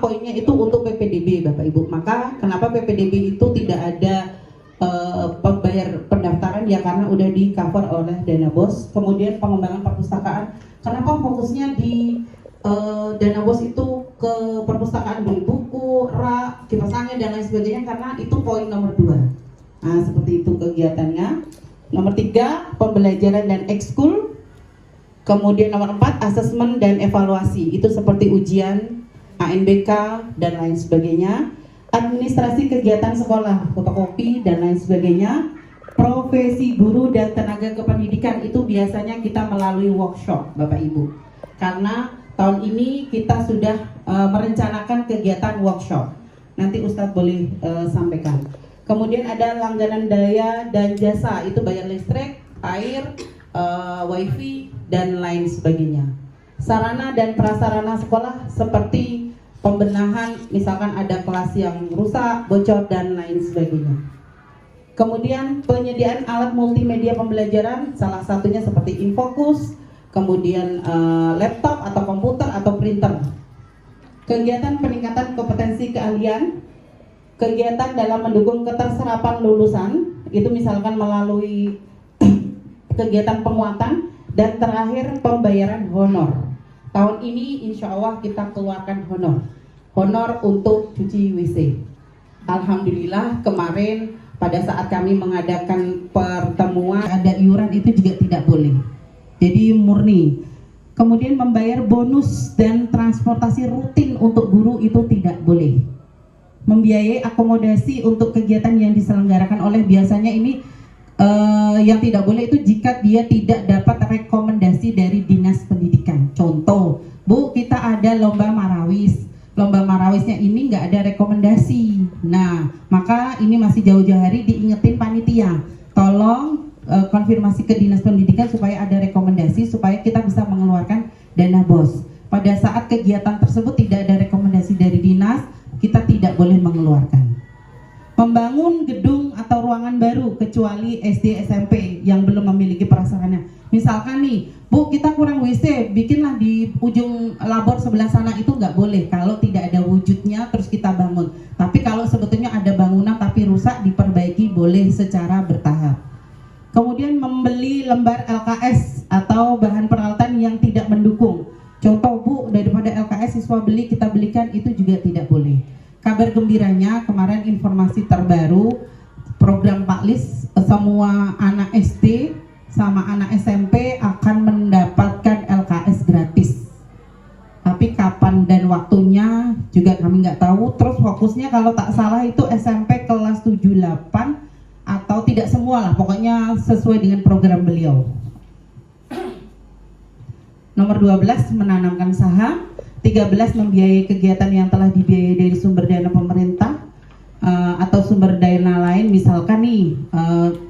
poinnya itu untuk PPDB Bapak Ibu. Maka kenapa PPDB itu tidak ada pembayar pendaftaran ya, karena udah di cover oleh dana BOS. Kemudian pengembangan perpustakaan, kenapa fokusnya di dana BOS itu ke perpustakaan, beli buku, rak, kipas angin dan lain sebagainya, karena itu poin nomor 2. Nah, seperti itu kegiatannya. Nomor 3, pembelajaran dan ekskul. Kemudian nomor 4, asesmen dan evaluasi. Itu seperti ujian, ANBK dan lain sebagainya. Administrasi kegiatan sekolah, fotokopi dan lain sebagainya. Profesi guru dan tenaga kependidikan itu biasanya kita melalui workshop Bapak Ibu. Karena tahun ini kita sudah merencanakan kegiatan workshop. Nanti Ustadz boleh sampaikan. Kemudian ada langganan daya dan jasa, itu bayar listrik, air, wifi dan lain sebagainya. Sarana dan prasarana sekolah seperti pembenahan, misalkan ada kelas yang rusak, bocor dan lain sebagainya. Kemudian penyediaan alat multimedia pembelajaran, salah satunya seperti Infocus, kemudian laptop atau komputer atau printer. Kegiatan peningkatan kompetensi keahlian, kegiatan dalam mendukung keterserapan lulusan, itu misalkan melalui kegiatan penguatan, dan terakhir pembayaran honor. Tahun ini insya Allah kita keluarkan honor untuk cuci WC. Alhamdulillah kemarin pada saat kami mengadakan pertemuan ada iuran, itu juga tidak boleh. Jadi murni. Kemudian membayar bonus dan transportasi rutin untuk guru itu tidak boleh. Membiayai akomodasi untuk kegiatan yang diselenggarakan oleh, biasanya ini yang tidak boleh itu jika dia tidak dapat rekomendasi dari dinas pendidikan. Contoh, Bu, kita ada lomba marawis. Lomba marawisnya ini nggak ada rekomendasi. Nah, maka ini masih jauh-jauh hari diingetin panitia. Tolong konfirmasi ke dinas pendidikan supaya ada rekomendasi, supaya kita bisa mengeluarkan dana BOS. Pada saat kegiatan tersebut tidak ada rekomendasi dari dinas, kita tidak boleh mengeluarkan. Membangun gedung atau ruangan baru kecuali SD SMP yang belum memiliki prasarana. Misalkan nih, Bu, kita kurang WC, bikinlah di ujung labor sebelah sana, itu nggak boleh kalau tidak ada wujudnya terus kita bangun. Tapi kalau sebetulnya ada bangunan tapi rusak, diperbaiki boleh secara bertahap. Kemudian membeli lembar LKS atau bahan peralatan yang tidak mendukung. Contoh, Bu, daripada LKS siswa beli, kita belikan, itu juga tidak boleh. Kabar gembiranya kemarin informasi terbaru program Pak Lis, semua anak SD sama anak SMP akan mendapatkan LKS gratis. Tapi kapan dan waktunya juga kami nggak tahu. Terus fokusnya kalau tak salah itu SMP kelas 7-8 atau tidak semua lah, pokoknya sesuai dengan program beliau. Nomor 12 menanamkan saham. 13 membiayai kegiatan yang telah dibiayai dari sumber dana pemerintah atau sumber dana lain. Misalkan nih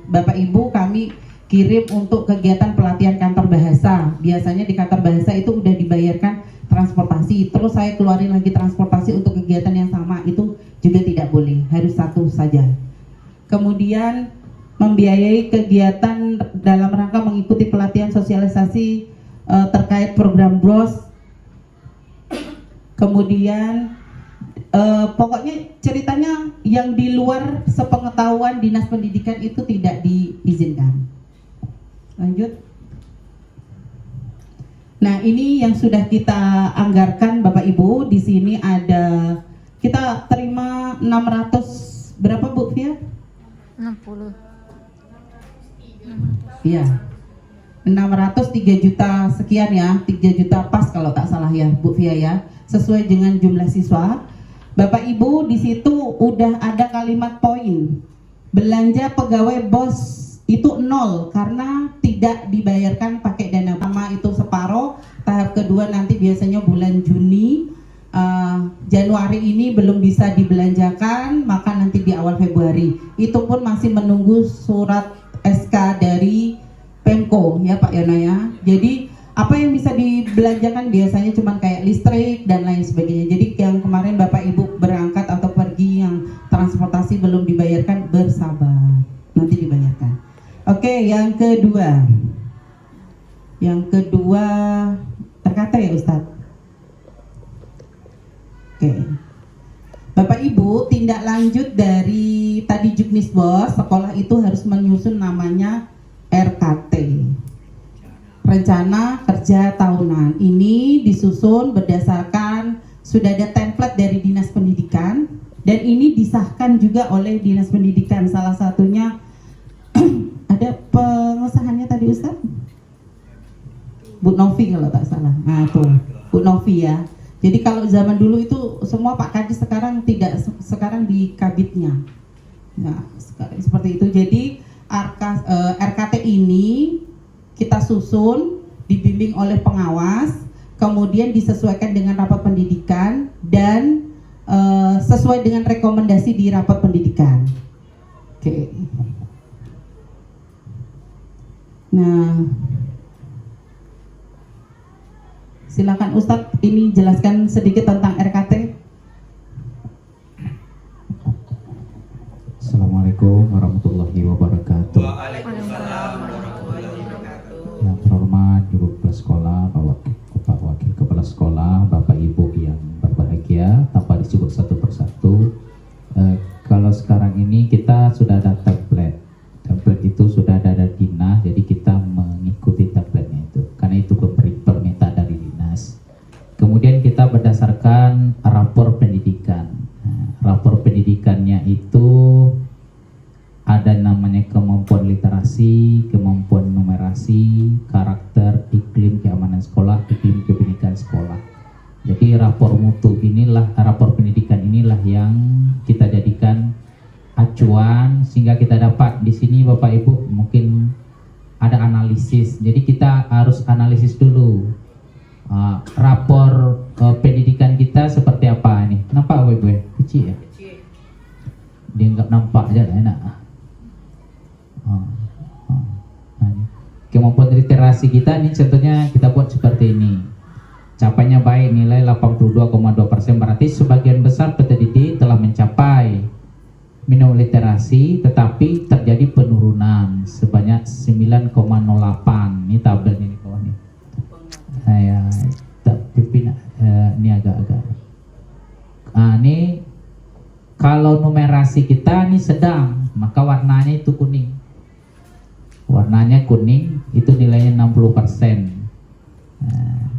Bapak Ibu kami kirim untuk kegiatan pelatihan kantor bahasa. Biasanya di kantor bahasa itu udah dibayarkan transportasi. Terus saya keluarin lagi transportasi untuk kegiatan yang sama, itu juga tidak boleh, harus satu saja. Kemudian membiayai kegiatan dalam rangka mengikuti pelatihan sosialisasi terkait program BROS. Kemudian pokoknya ceritanya yang di luar sepengetahuan dinas pendidikan itu tidak diizinkan. Lanjut. Nah, ini yang sudah kita anggarkan Bapak Ibu. Di sini ada, kita terima 600 berapa Bu Fia? 60. Iya. 603 juta sekian ya, 3 juta pas kalau tak salah ya Bu Fia ya, sesuai dengan jumlah siswa. Bapak Ibu di situ udah ada kalimat poin. Belanja pegawai BOS itu 0 karena tidak dibayarkan pakai dana. Pertama itu separuh, tahap kedua nanti biasanya bulan Juni, Januari ini belum bisa dibelanjakan, maka nanti di awal Februari. Itu pun masih menunggu surat SK dari Pemko ya Pak Yono ya. Jadi apa yang bisa dibelanjakan biasanya cuma kayak listrik dan lain sebagainya. Jadi yang kemarin Bapak Ibu berangkat atau pergi yang transportasi belum dibayarkan, bersabar, nanti dibayarkan. Oke, yang kedua. Yang kedua terkata ya Ustadz. Oke. Bapak Ibu, tindak lanjut dari tadi Juknisbos, sekolah itu harus menyusun namanya RKT, Rencana Kerja Tahunan. Ini disusun berdasarkan sudah ada template dari Dinas Pendidikan dan ini disahkan juga oleh Dinas Pendidikan. Salah satunya ada pengesahannya tadi Ustaz? Bu Novi kalau tak salah. Nah, tuh, Bu Novi ya. Jadi kalau zaman dulu itu semua Pak Kadis, sekarang tidak, sekarang di kabitnya. Nah, sekarang seperti itu. Jadi RKT ini kita susun, dibimbing oleh pengawas, kemudian disesuaikan dengan rapat pendidikan dan sesuai dengan rekomendasi di rapat pendidikan. Oke. Nah, silakan Ustadz, ini jelaskan sedikit tentang RKT. Assalamualaikum warahmatullahi wabarakatuh. Yang terhormat Ibu Kepala Sekolah, Pak Wakil Kepala Sekolah, Bapak Ibu yang berbahagia, tanpa disebut satu persatu. Kalau sekarang ini kita sudah ada template itu sudah ada dari dinas, jadi kita mengikuti template-nya itu, karena itu permintaan dari dinas. Kemudian kita berdasarkan rapor pendidikan. Rapor pendidikannya itu ada namanya kemampuan literasi, kemampuan numerasi, karakter, iklim keamanan sekolah, iklim kebinekaan sekolah. Jadi rapor mutu inilah, rapor pendidikan inilah yang kita jadikan acuan sehingga kita dapat di sini Bapak Ibu mungkin ada analisis. Jadi kita harus analisis dulu rapor pendidikan kita seperti apa ini. Nampak Bapak Ibu ya? Kecil ya? Dia nggak nampak aja enak. Kemampuan literasi kita ini contohnya kita buat seperti ini. Capainya baik, nilai 82,2%, berarti sebagian besar peserta didik telah mencapai minimum literasi, tetapi terjadi penurunan sebanyak 9,08. Ini tabelnya nih kawan nih. Saya pimpin ini agak-agak. Nah, ini kalau numerasi kita ini sedang, maka warnanya itu kuning. Warnanya kuning itu nilainya 60%. Nah,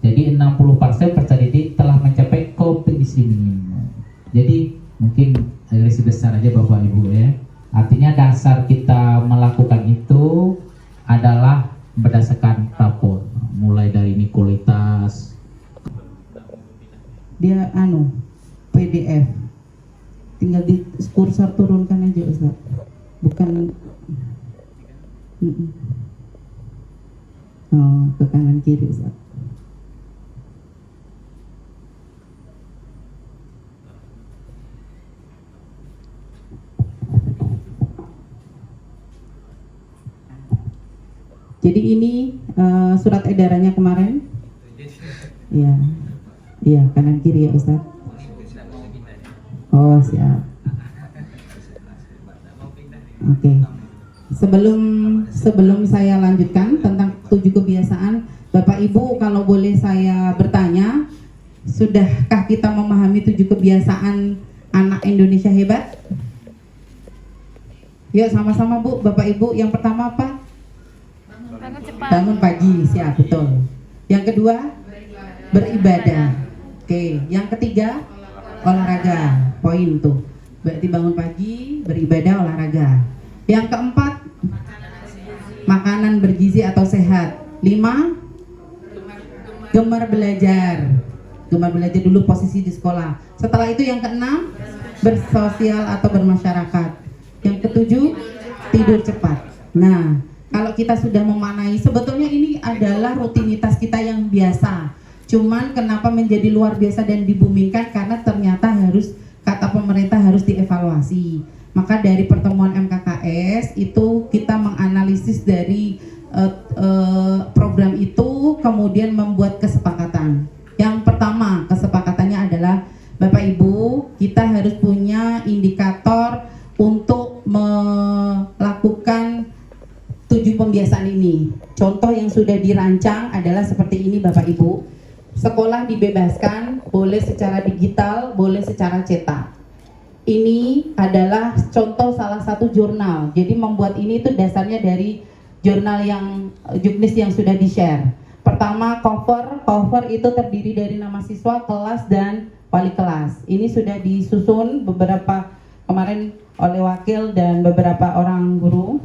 jadi 60% peserta didik telah mencapai kompetisi minimum. Jadi mungkin garis besar aja Bapak Ibu ya. Artinya dasar kita melakukan itu adalah berdasarkan rapor, mulai dari ini kualitas. Dia PDF. Tinggal di kursor turunkan aja Ustaz. Bukan ke kanan kiri Ustaz. Jadi ini surat edarannya kemarin. Iya, kanan kiri ya Ustaz. Oh siap. Oke. Sebelum saya lanjutkan tentang 7 kebiasaan, Bapak Ibu kalau boleh saya bertanya, sudahkah kita memahami 7 kebiasaan anak Indonesia hebat? Yuk sama-sama Bu, Bapak Ibu. Yang pertama apa? Bangun pagi, siap, betul. Yang kedua, beribadah. Oke, yang ketiga, olahraga. Poin tuh. Berarti bangun pagi, beribadah, olahraga. Yang keempat, makanan bergizi atau sehat. 5, gemar belajar. Gemar belajar dulu posisi di sekolah. Setelah itu yang keenam, bersosial atau bermasyarakat. Yang ketujuh, tidur cepat. Nah, kalau kita sudah memaknai, sebetulnya ini adalah rutinitas kita yang biasa. Cuman kenapa menjadi luar biasa dan dibumingkan? Karena ternyata harus, kata pemerintah harus dievaluasi. Maka dari pertemuan MKKS itu kita menganalisis dari program itu, kemudian membuat kesepakatan. Yang pertama, kesepakatannya adalah Bapak Ibu, kita harus punya indikator untuk melakukan 7 pembiasaan ini. Contoh yang sudah dirancang adalah seperti ini Bapak Ibu. Sekolah dibebaskan boleh secara digital, boleh secara cetak. Ini adalah contoh salah satu jurnal. Jadi membuat ini itu dasarnya dari jurnal yang juknis yang sudah di-share. Pertama, cover itu terdiri dari nama siswa, kelas, dan wali kelas. Ini sudah disusun beberapa kemarin oleh wakil dan beberapa orang guru.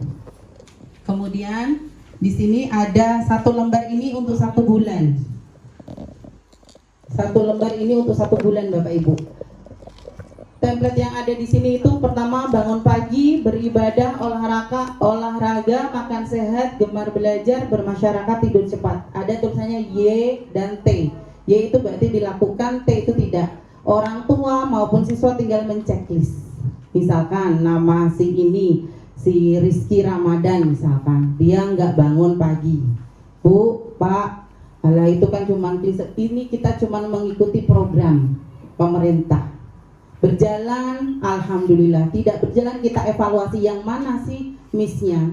Kemudian di sini ada satu lembar ini untuk 1 bulan. Satu lembar ini untuk 1 bulan, Bapak Ibu. Template yang ada di sini itu pertama, bangun pagi, beribadah, olahraga, makan sehat, gemar belajar, bermasyarakat, tidur cepat. Ada tulisannya Y dan T. Y itu berarti dilakukan, T itu tidak. Orang tua maupun siswa tinggal menceklis. Misalkan nama si ini, si Rizky Ramadan misalkan, dia nggak bangun pagi. Bu, Pak, alah itu kan cuma ini, kita cuma mengikuti program pemerintah. Berjalan, alhamdulillah. Tidak berjalan, kita evaluasi yang mana sih miss-nya.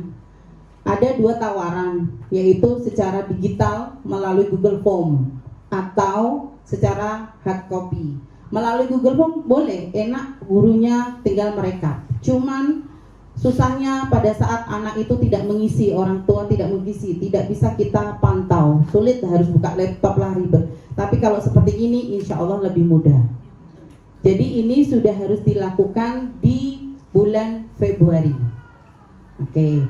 Ada 2 tawaran, yaitu secara digital melalui Google Form atau secara hard copy. Melalui Google Form boleh, enak, gurunya tinggal merekap. Cuman susahnya pada saat anak itu tidak mengisi, orang tua tidak mengisi, tidak bisa kita pantau, sulit, harus buka laptop lah, ribet. Tapi kalau seperti ini insya Allah lebih mudah. Jadi ini sudah harus dilakukan di bulan Februari. Oke,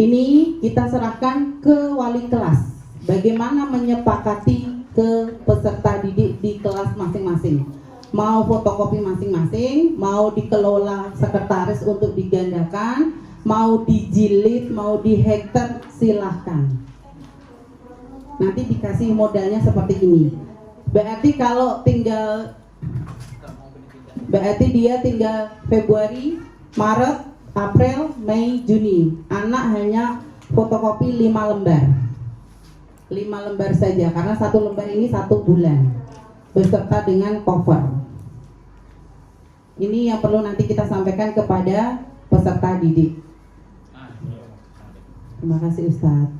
ini kita serahkan ke wali kelas. Bagaimana menyepakati ke peserta didik di kelas masing-masing. Mau fotokopi masing-masing, mau dikelola sekretaris untuk digandakan, mau dijilid, mau dihektar, silahkan. Nanti dikasih modalnya seperti ini. Berarti kalau dia tinggal Februari, Maret, April, Mei, Juni. Anak hanya fotokopi 5 lembar. 5 lembar saja, karena 1 lembar ini 1 bulan. Beserta dengan cover. Ini yang perlu nanti kita sampaikan kepada peserta didik. Terima kasih Ustadz.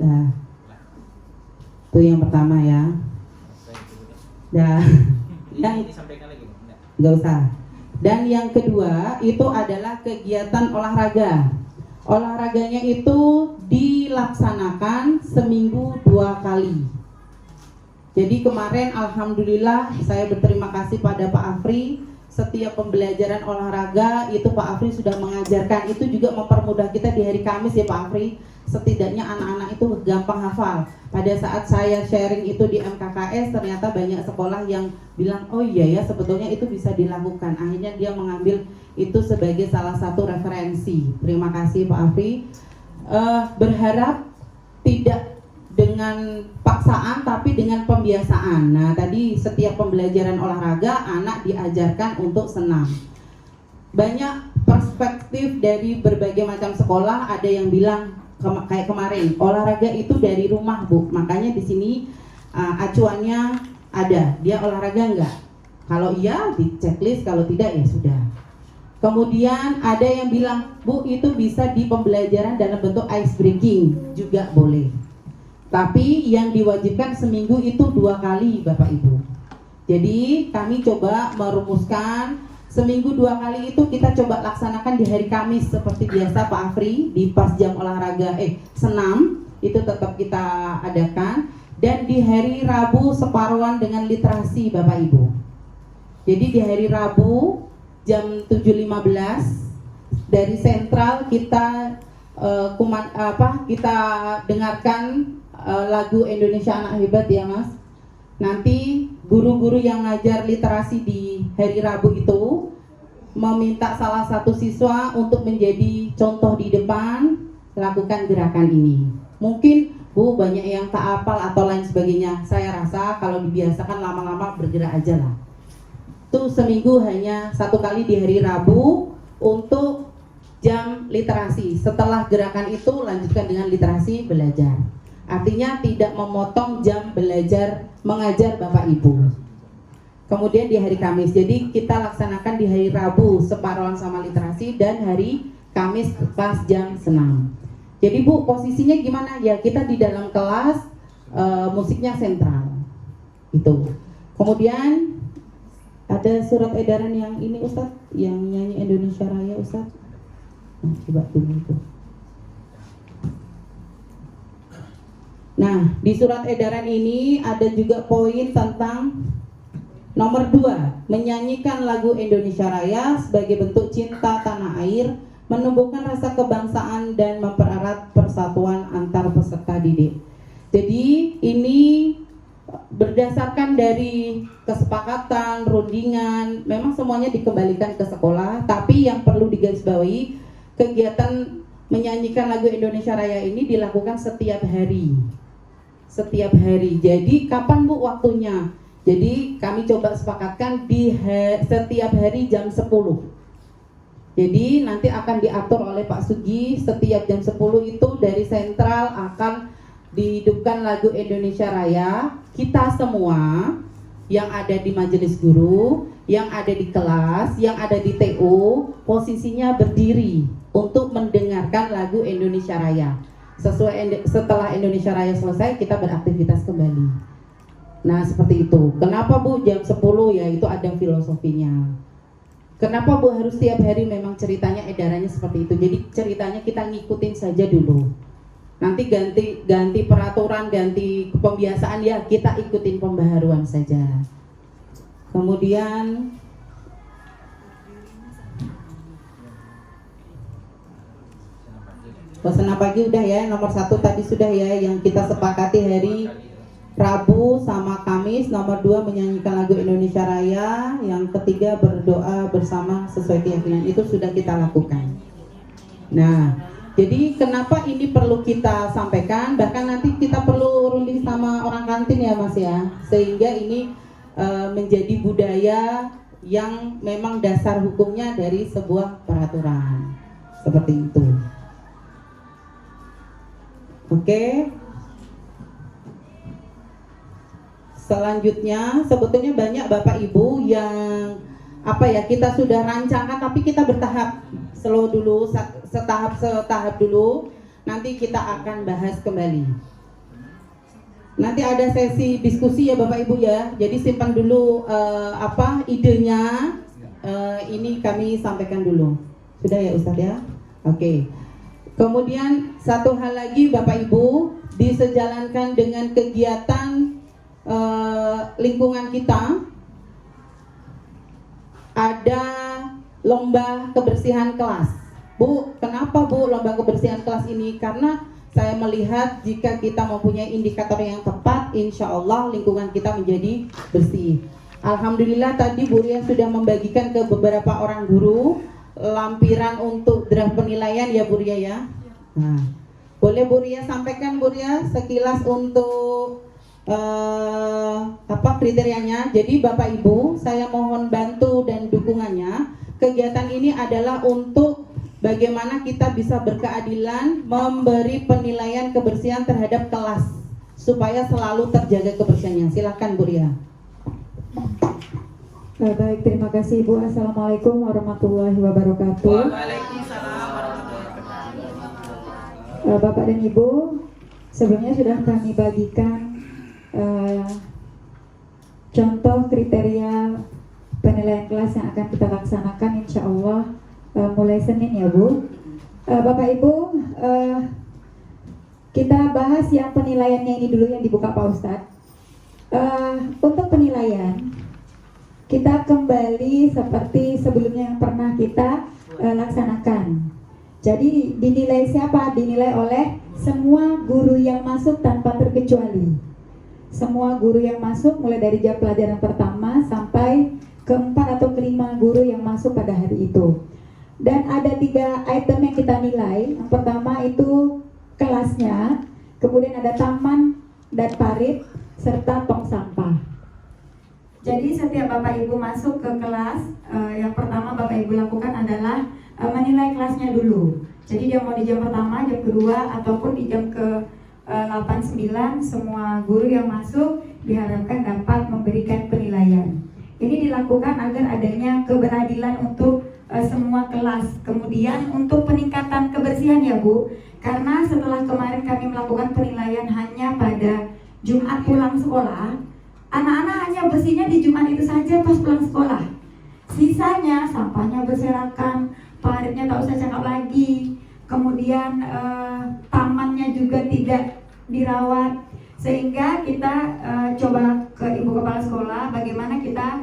Nah, itu yang pertama ya. Dah. Yang disampaikan lagi, nggak usah. Dan yang kedua itu adalah kegiatan olahraga. Olahraganya itu dilaksanakan seminggu 2 kali. Jadi kemarin alhamdulillah saya berterima kasih pada Pak Afri. Setiap pembelajaran olahraga itu Pak Afri sudah mengajarkan. Itu juga mempermudah kita di hari Kamis ya Pak Afri. Setidaknya anak-anak itu gampang hafal. Pada saat saya sharing itu di MKKS, ternyata banyak sekolah yang bilang, oh iya ya sebetulnya itu bisa dilakukan. Akhirnya dia mengambil itu sebagai salah satu referensi. Terima kasih Pak Afri. Berharap tidak dengan paksaan tapi dengan pembiasaan. Nah tadi setiap pembelajaran olahraga anak diajarkan untuk senam. Banyak perspektif dari berbagai macam sekolah. Ada yang bilang kayak kemarin, olahraga itu dari rumah Bu. Makanya di sini acuannya ada. Dia olahraga enggak? Kalau iya di checklist, kalau tidak ya sudah. Kemudian ada yang bilang, Bu itu bisa di pembelajaran dalam bentuk ice breaking juga boleh. Tapi yang diwajibkan seminggu itu 2 kali Bapak Ibu. Jadi kami coba merumuskan seminggu 2 kali itu kita coba laksanakan di hari Kamis seperti biasa Pak Afri, di pas jam olahraga senam itu tetap kita adakan, dan di hari Rabu separuhan dengan literasi Bapak Ibu. Jadi di hari Rabu jam 7.15 dari sentral kita kita dengarkan lagu Indonesia Anak Hebat ya Mas. Nanti guru-guru yang ngajar literasi di hari Rabu itu meminta salah satu siswa untuk menjadi contoh di depan, lakukan gerakan ini. Mungkin Bu banyak yang tak hafal atau lain sebagainya. Saya rasa kalau dibiasakan lama-lama bergerak aja lah. Itu seminggu hanya 1 kali di hari Rabu untuk jam literasi. Setelah gerakan itu lanjutkan dengan literasi belajar. Artinya tidak memotong jam belajar mengajar Bapak Ibu. Kemudian di hari Kamis, jadi kita laksanakan di hari Rabu separuhan sama literasi, dan hari Kamis pas jam senam. Jadi Bu posisinya gimana ya, kita di dalam kelas musiknya sentral itu. Kemudian ada surat edaran yang ini Ustadz, yang nyanyi Indonesia Raya Ustadz. Nah, coba dulu itu. Nah, di surat edaran ini ada juga poin tentang nomor 2, menyanyikan lagu Indonesia Raya sebagai bentuk cinta tanah air, menumbuhkan rasa kebangsaan dan mempererat persatuan antar peserta didik. Jadi ini berdasarkan dari kesepakatan, rundingan, memang semuanya dikembalikan ke sekolah, tapi yang perlu digarisbawahi, kegiatan menyanyikan lagu Indonesia Raya ini dilakukan setiap hari. Setiap hari. Jadi kapan Bu waktunya? Jadi kami coba sepakatkan di setiap hari jam 10. Jadi nanti akan diatur oleh Pak Sugi, setiap jam 10 itu dari sentral akan dihidupkan lagu Indonesia Raya. Kita semua yang ada di majelis guru, yang ada di kelas, yang ada di TU, posisinya berdiri untuk mendengarkan lagu Indonesia Raya. Setelah Indonesia Raya selesai, kita beraktivitas kembali. Nah, seperti itu. Kenapa Bu jam 10? Ya itu ada filosofinya. Kenapa Bu harus tiap hari? Memang ceritanya edarannya seperti itu. Jadi ceritanya kita ngikutin saja dulu. Nanti ganti peraturan, ganti pembiasaan, ya kita ikutin pembaharuan saja. Kemudian Suasana pagi udah ya, nomor 1 tadi sudah ya, yang kita sepakati hari Rabu sama Kamis. Nomor 2 menyanyikan lagu Indonesia Raya. Yang ketiga berdoa bersama sesuai keyakinan. Itu sudah kita lakukan. Nah, jadi kenapa ini perlu kita sampaikan? Bahkan nanti kita perlu runding sama orang kantin ya Mas ya, sehingga ini menjadi budaya yang memang dasar hukumnya dari sebuah peraturan. Seperti itu. Oke. Selanjutnya sebetulnya banyak Bapak Ibu yang kita sudah rancangkan, tapi kita bertahap, slow dulu, setahap dulu. Nanti kita akan bahas kembali. Nanti ada sesi diskusi ya Bapak Ibu ya. Jadi simpan dulu idenya. Ini kami sampaikan dulu. Sudah ya Ustadz ya? Oke. Kemudian satu hal lagi Bapak Ibu, disejalankan dengan kegiatan lingkungan kita, ada lomba kebersihan kelas. Bu, kenapa Bu lomba kebersihan kelas ini? Karena saya melihat jika kita mempunyai indikator yang tepat, insya Allah lingkungan kita menjadi bersih. Alhamdulillah tadi Bu Ria sudah membagikan ke beberapa orang guru lampiran untuk draft penilaian ya Bu Ria ya. Nah, boleh Bu Ria sampaikan Bu Ria sekilas untuk kriterianya. Jadi Bapak Ibu, saya mohon bantu dan dukungannya. Kegiatan ini adalah untuk bagaimana kita bisa berkeadilan memberi penilaian kebersihan terhadap kelas supaya selalu terjaga kebersihannya. Silakan Bu Ria. Baik, terima kasih Ibu. Assalamualaikum warahmatullahi wabarakatuh. Waalaikumsalam warahmatullahi wabarakatuh. Bapak dan Ibu, sebelumnya sudah kami bagikan contoh kriteria penilaian kelas yang akan kita laksanakan insya Allah mulai Senin ya Bu. Bapak Ibu, kita bahas yang penilaiannya ini dulu yang dibuka Pak Ustadz. Untuk penilaian, kita kembali seperti sebelumnya yang pernah kita laksanakan. Jadi dinilai siapa? Dinilai oleh semua guru yang masuk tanpa terkecuali. Semua guru yang masuk mulai dari jam pelajaran pertama sampai keempat atau kelima guru yang masuk pada hari itu. Dan ada 3 item yang kita nilai. Yang pertama itu kelasnya, kemudian ada taman dan parit, serta tong sampah. Jadi setiap Bapak Ibu masuk ke kelas, yang pertama Bapak Ibu lakukan adalah menilai kelasnya dulu. Jadi dia mau di jam pertama, jam kedua, ataupun di jam ke 8-9, semua guru yang masuk diharapkan dapat memberikan penilaian. Ini dilakukan agar adanya keberadilan untuk semua kelas. Kemudian untuk peningkatan kebersihan ya Bu, karena setelah kemarin kami melakukan penilaian hanya pada Jumat pulang sekolah, anak-anak hanya bersihnya di Jumat itu saja pas pulang sekolah. Sisanya sampahnya berserakan, paritnya tak usah cakap lagi. Kemudian tamannya juga tidak dirawat. Sehingga kita coba ke Ibu Kepala Sekolah bagaimana kita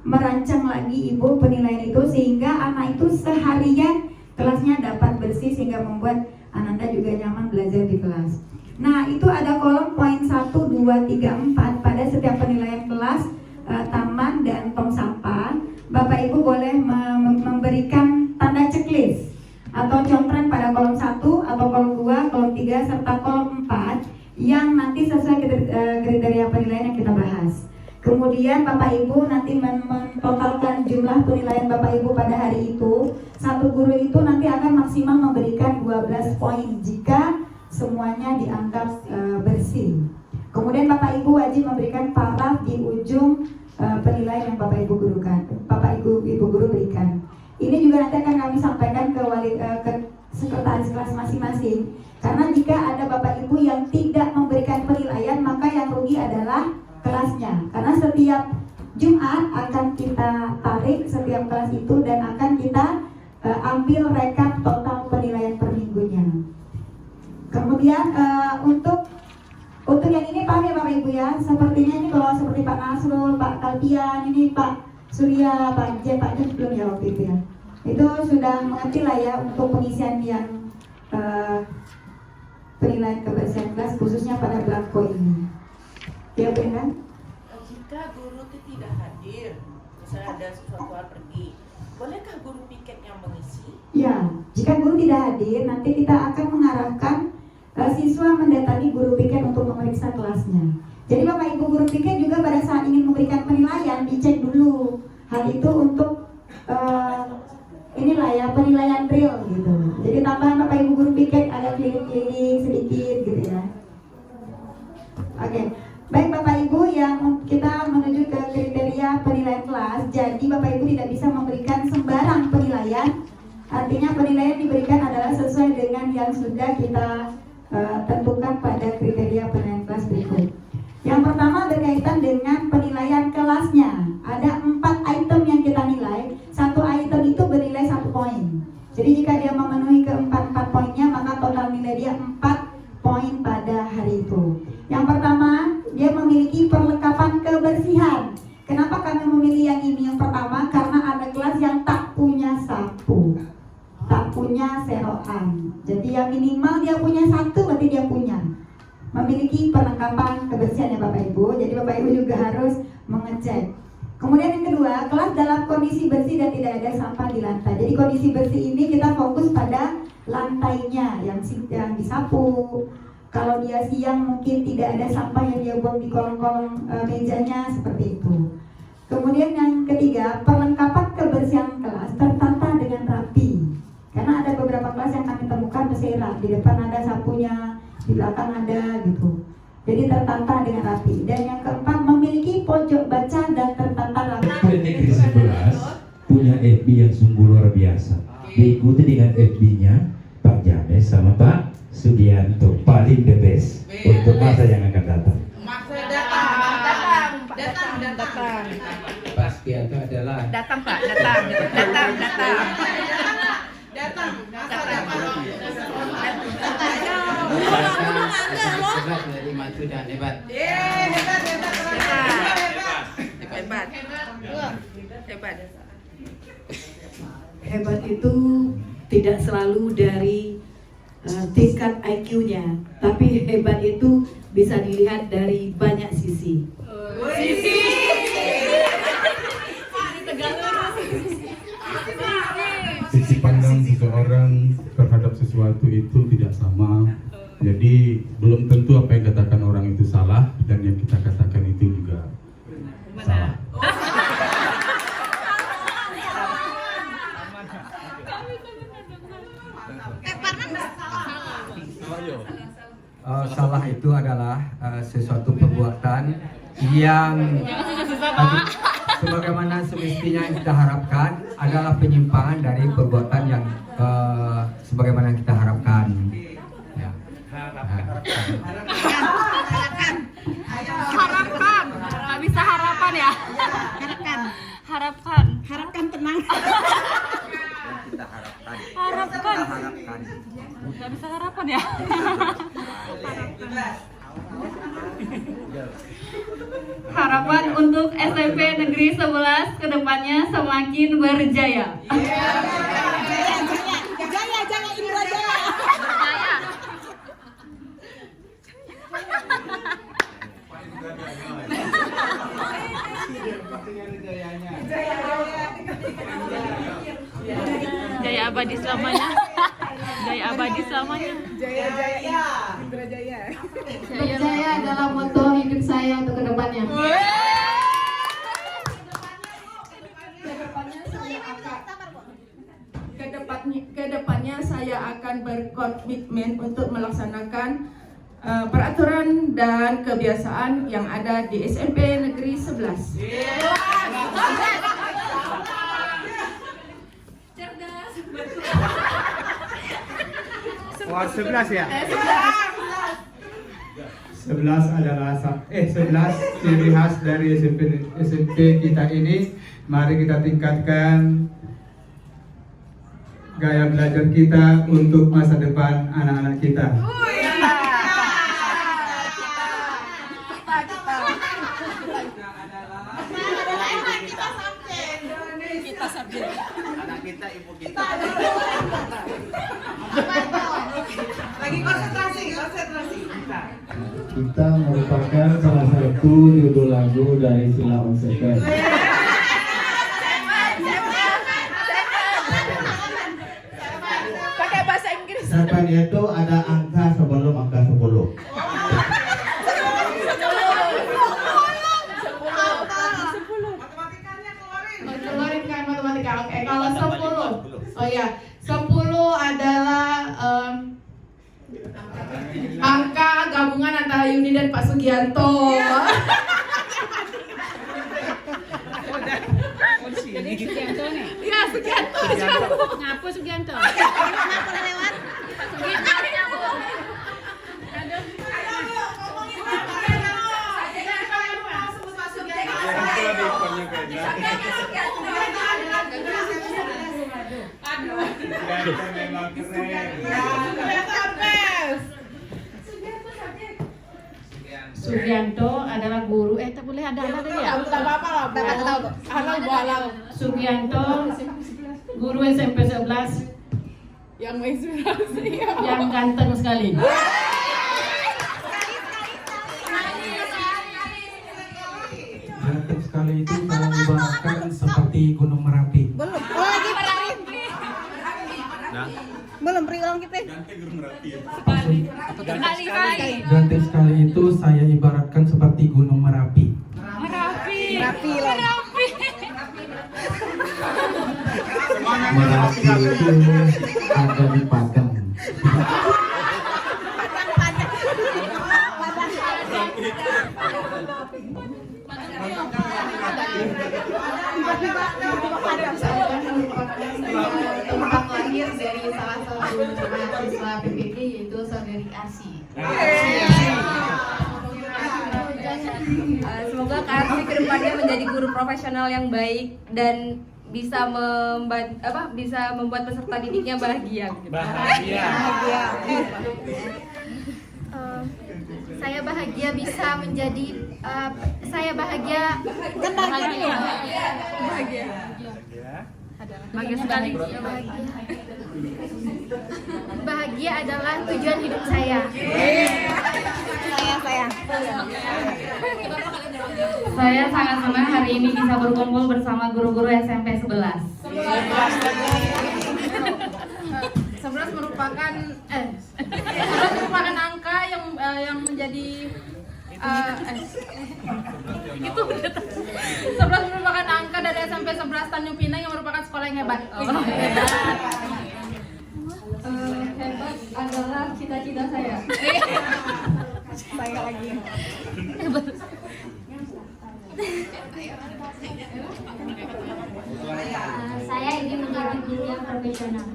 merancang lagi Ibu penilaian itu sehingga anak itu seharian kelasnya dapat bersih sehingga membuat Ananda juga nyaman belajar di kelas. Nah, itu ada kolom poin 1, 2, 3, 4 pada setiap penilaian kelas, taman dan tong sampah. Bapak Ibu boleh memberikan tanda checklist atau contran pada kolom 1 atau kolom 2, kolom 3 serta kolom 4 yang nanti sesuai kriteria penilaian yang kita bahas. Kemudian Bapak Ibu nanti mentotalkan jumlah penilaian Bapak Ibu pada hari itu. Satu guru itu nanti akan maksimal memberikan 12 poin jika semuanya dianggap bersih. Kemudian Bapak Ibu wajib memberikan paraf di ujung penilaian yang Bapak Ibu Ibu guru berikan. Ini juga nanti akan kami sampaikan ke sekretaris kelas masing-masing. Karena jika ada Bapak Ibu yang tidak memberikan penilaian, maka yang rugi adalah kelasnya. Karena setiap Jumat akan kita tarik setiap kelas itu dan akan kita ambil rekap total penilaian per minggunya. Kemudian untuk yang ini paham ya Bapak Ibu ya. Sepertinya ini kalau seperti Pak Nasrul, Pak Kalpian, ini Pak Surya, Pak J belum ya waktu itu ya. Itu sudah mengerti lah ya untuk pengisian yang penilaian kebersihan kelas khususnya pada belangko ini. Ya benar? Jika guru itu tidak hadir, misalnya ada sesuatu hal pergi, bolehkah guru piket yang mengisi? Ya, jika guru tidak hadir, nanti kita akan mengarahkan siswa mendatangi guru piket untuk memeriksa kelasnya. Jadi Bapak Ibu guru piket juga pada saat ingin memberikan penilaian dicek dulu. Hal itu untuk inilah ya penilaian real gitu. Jadi tambahan Bapak Ibu guru piket ada keliling-keliling sedikit gitu ya. Oke. Baik Bapak Ibu yang kita menuju ke kriteria penilaian kelas. Jadi Bapak Ibu tidak bisa memberikan sembarang penilaian. Artinya penilaian diberikan adalah sesuai dengan yang sudah kita tentukan pada kriteria penilaian kelas berikut. Yang pertama berkaitan dengan penilaian kelasnya. Ada 4 item yang kita nilai. Satu item itu bernilai 1 poin. Jadi jika dia memenuhi ke-4 poinnya, maka total nilai dia 4 poin pada hari itu. Yang pertama, dia memiliki perlengkapan kebersihan. Kenapa kami memilih yang ini? Yang pertama, karena ada kelas yang tak punya sapu, tak punya serokan. Jadi yang minimal dia punya 1, berarti dia punya. Memiliki perlengkapan kebersihan ya Bapak Ibu. Jadi Bapak Ibu juga harus mengecek. Kemudian yang kedua, kelas dalam kondisi bersih dan tidak ada sampah di lantai. Jadi kondisi bersih ini kita fokus pada lantainya yang disapu. Kalau dia siang mungkin tidak ada sampah yang dia buang di kolong-kolong mejanya seperti itu. Kemudian yang ketiga, perlengkapan kebersihan kelas tertata dengan rapi. Karena ada beberapa kelas yang kami temukan berserakan, di depan ada sapunya, di belakang ada gitu. Jadi tertata dengan rapi. Dan yang keempat, memiliki pojok baca dan tertata rapi. Negeri 11 punya FB yang sungguh luar biasa. Diikuti dengan FB-nya Pak James sama Pak Sugianto, paling the best untuk masa yang akan datang. Masa datang. Pak Sugianto adalah Datang. dari maju dan hebat. Hebat. Hebat itu tidak selalu dari tingkat IQ-nya, tapi hebat itu bisa dilihat dari banyak sisi. Sisi pandang seseorang terhadap sesuatu itu tidak sama. Jadi belum tentu apa yang katakan orang itu salah dan yang kita katakan itu juga salah. Salah itu adalah sesuatu perbuatan yang sebagaimana semestinya yang kita harapkan adalah penyimpangan dari perbuatan yang sebagaimana yang kita harapkan. Ya. Harapkan. ya? Harapkan. Harapkan tenang. Kita harapkan. Harapkan. Harapkan. Nggak bisa harapan ya? Harapan untuk SMP Negeri 11 kedepannya semakin berjaya. Jaya Indra Jaya. Jaya. Jaya abadi selamanya. Jaya abadi selamanya. Berjaya adalah moto hidup saya untuk kedepannya. Kedepannya saya akan berkomitmen untuk melaksanakan peraturan dan kebiasaan yang ada di SMP Negeri 11. Wah, 11 ya? 11 adalah 11 ciri khas dari SMP kita ini. Mari kita tingkatkan gaya belajar kita untuk masa depan anak-anak kita. Anak kita, ibu kita. Lagi konsentrasi. Kita merupakan salah satu judul lagu dari Sheila on 7. Pakai bahasa Inggris. 7 itu ada angka sebelum angka 10. Keluarin kan matematika. Oke, kalau 10. Oh ya, 10 adalah angka gabungan antara Yuni dan Pak Sugianto. Jadi Sugianto nih. Ya, Sugianto. Ngapa Sugianto? Sugianto adalah guru. Tak boleh ada tadi ya? Sugianto guru SMP 11 Yang menginspirasi. yang ganteng sekali. Ganteng sekali itu saya ibaratkan seperti Gunung Merapi. Ganteng sekali itu saya ibaratkan seperti Gunung Merapi. Merapi. Merapi itu ada di Padang. Tempat lahir dari salah satu mahasiswa PPD yaitu saudari Arsi. Semoga Kak Arsi kedepannya menjadi guru profesional yang baik dan bisa membuat peserta didiknya bahagia. Saya bahagia bisa menjadi bahagia sekali. Bahagia adalah tujuan hidup saya. Saya sangat senang hari ini bisa berkumpul bersama guru-guru SMP 11. 11 merupakan angka yang menjadi 11 merupakan angka dari SMP 11 Tanjung Pinang yang merupakan sekolah yang hebat. Hebat adalah cita-cita saya. Saya lagi. Saya ingin menjadi guru yang profesional.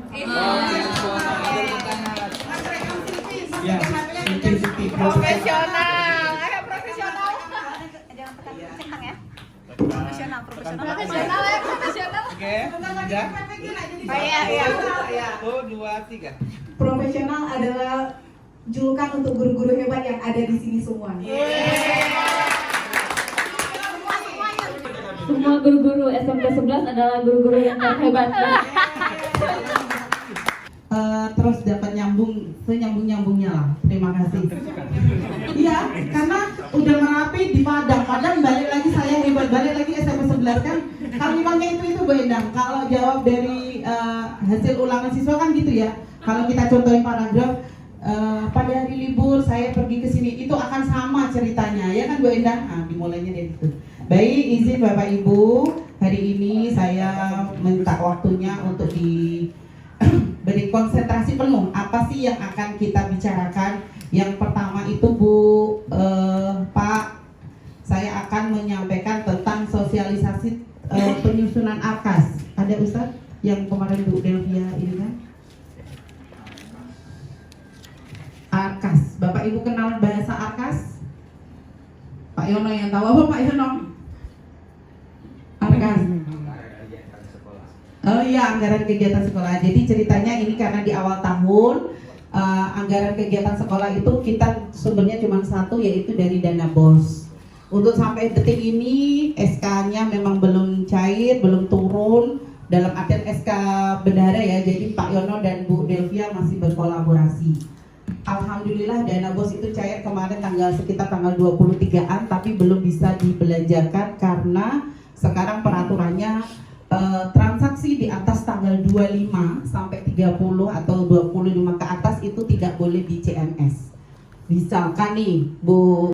Ya, Profesional. Ayo profesional. Profesional ya, profesional. Oke, sudah. Iya. 1, 2, 3. Profesional adalah julukan untuk guru-guru hebat yang ada di sini semua. Semua guru-guru SMK 11 adalah guru-guru yang terhebat. Terus dapat nyambung senyambung-nyambungnya lah. Terima kasih. Iya, karena udah Merapi di Padang balik lagi saya hebat, balik lagi SMP 11 kan. Kalimatnya itu Bu Endang. Kalau jawab dari hasil ulangan siswa kan gitu ya. Kalau kita contohin paragraf pada hari libur saya pergi ke sini, itu akan sama ceritanya ya kan Bu Endang. Dimulainya dari itu. Baik, izin Bapak Ibu, hari ini saya minta waktunya untuk beri konsentrasi penuh. Apa sih yang akan kita bicarakan? Yang pertama itu Pak, saya akan menyampaikan tentang sosialisasi penyusunan ARKAS. Ada Ustadz yang kemarin Bu Delvia ini kan? ARKAS. Bapak Ibu kenal bahasa ARKAS? Pak Yono yang tahu apa Pak Yono? ARKAS. Oh iya, anggaran kegiatan sekolah. Jadi ceritanya ini karena di awal tahun anggaran kegiatan sekolah itu kita sumbernya cuma satu, yaitu dari dana BOS. Untuk sampai detik ini SK-nya memang belum cair, belum turun dalam artian SK bendahara ya. Jadi Pak Yono dan Bu Delvia masih berkolaborasi. Alhamdulillah dana BOS itu cair kemarin sekitar tanggal 23-an, tapi belum bisa dibelanjakan karena sekarang peraturannya transaksi di atas tanggal 25 sampai 30 atau 25 ke atas itu tidak boleh di CMS. Misalkan nih Bu